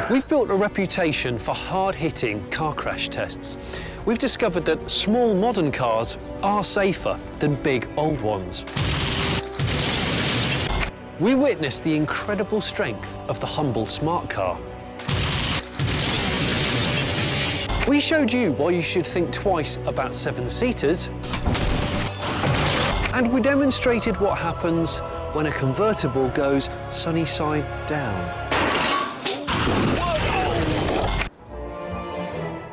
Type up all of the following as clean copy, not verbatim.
We've built a reputation for hard-hitting car crash tests. We've discovered that small modern cars are safer than big old ones. We witnessed the incredible strength of the humble smart car. We showed you why you should think twice about seven-seaters. And we demonstrated what happens when a convertible goes sunny side down.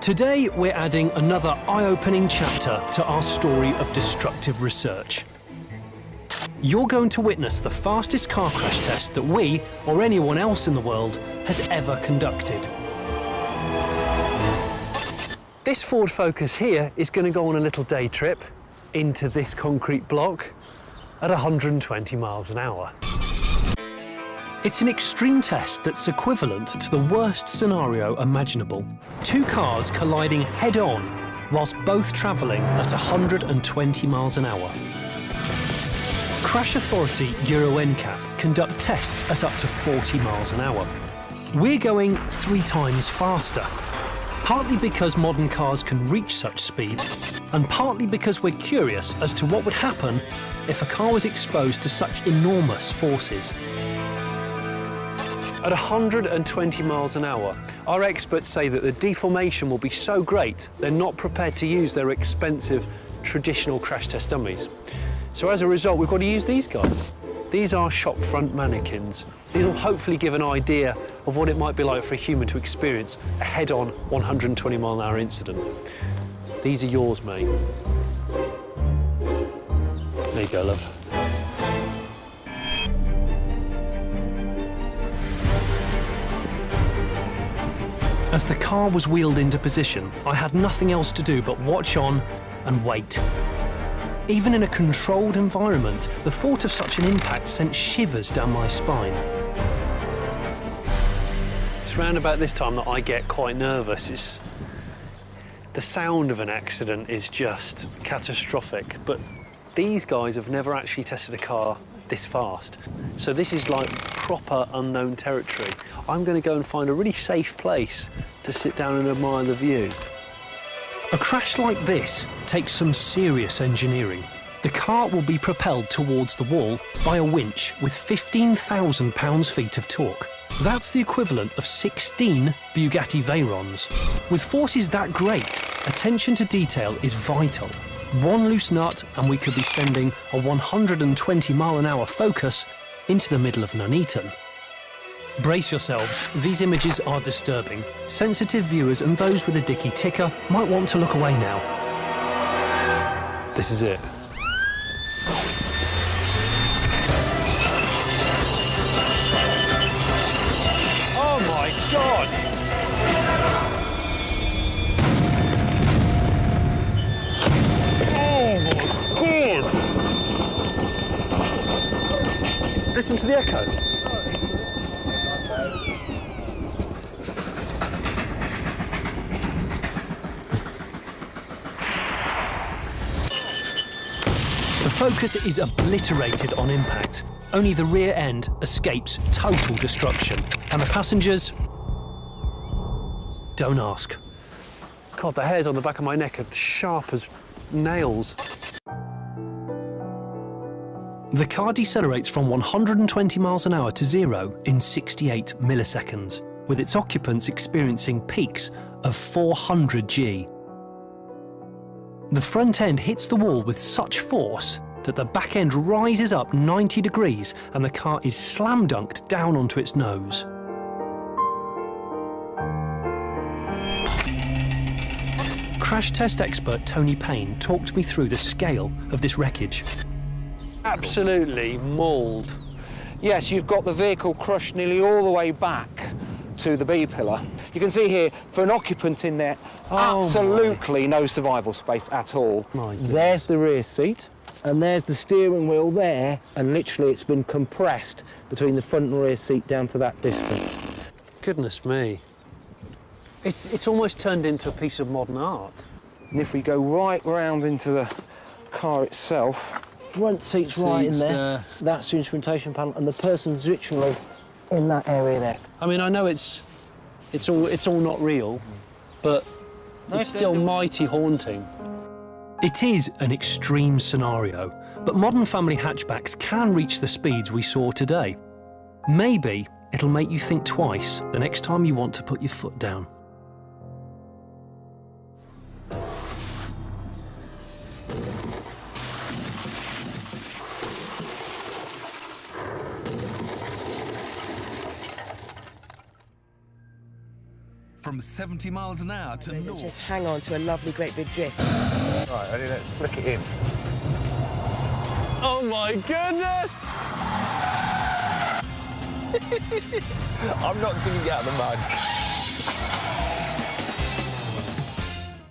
Today, we're adding another eye-opening chapter to our story of destructive research. You're going to witness the fastest car crash test that we, or anyone else in the world, has ever conducted. This Ford Focus here is going to go on a little day trip into this concrete block at 120 miles an hour. It's an extreme test that's equivalent to the worst scenario imaginable. Two cars colliding head-on whilst both travelling at 120 miles an hour. Crash Authority Euro NCAP conduct tests at up to 40 miles an hour. We're going 3 times faster, partly because modern cars can reach such speed, and partly because we're curious as to what would happen if a car was exposed to such enormous forces. At 120 miles an hour, our experts say that the deformation will be so great they're not prepared to use their expensive traditional crash test dummies. So as a result, we've got to use these guys. These are shop front mannequins. These will hopefully give an idea of what it might be like for a human to experience a head-on 120 mile an hour incident. These are yours, mate. There you go, love. As the car was wheeled into position, I had nothing else to do but watch on and wait. Even in a controlled environment, the thought of such an impact sent shivers down my spine. It's round about this time that I get quite nervous. The sound of an accident is just catastrophic, but these guys have never actually tested a car this fast. So this is like proper unknown territory. I'm going to go and find a really safe place to sit down and admire the view. A crash like this takes some serious engineering. The car will be propelled towards the wall by a winch with 15,000 pounds-feet of torque. That's the equivalent of 16 Bugatti Veyrons. With forces that great, attention to detail is vital. One loose nut and we could be sending a 120 mile an hour Focus into the middle of Nuneaton. Brace yourselves, these images are disturbing. Sensitive viewers and those with a dicky ticker might want to look away now. This is it. Oh my God! Oh my God! Listen to the echo. The Focus is obliterated on impact. Only the rear end escapes total destruction. And the passengers? Don't ask. God, the hairs on the back of my neck are sharp as nails. The car decelerates from 120 miles an hour to 0 in 68 milliseconds, with its occupants experiencing peaks of 400 G. The front end hits the wall with such force that the back end rises up 90 degrees and the car is slam dunked down onto its nose. Crash test expert Tony Payne talked me through the scale of this wreckage. Absolutely mauled. Yes, you've got the vehicle crushed nearly all the way back to the B-pillar. You can see here, for an occupant in there, absolutely no survival space at all. There's the rear seat, and there's the steering wheel there, and literally it's been compressed between the front and rear seat down to that distance. Goodness me. It's almost turned into a piece of modern art. And if we go right round into the car itself, front seat's right in there. That's the instrumentation panel, and the person's literally in that area there. I mean, I know it's It's all not real, but it's still mighty haunting. It is an extreme scenario, but modern family hatchbacks can reach the speeds we saw today. Maybe it'll make you think twice the next time you want to put your foot down. From 70 miles an hour to Doesn't north. just hang on to a lovely great big drift. Right, ready, let's flick it in. Oh my goodness! I'm not gonna get out of the mud.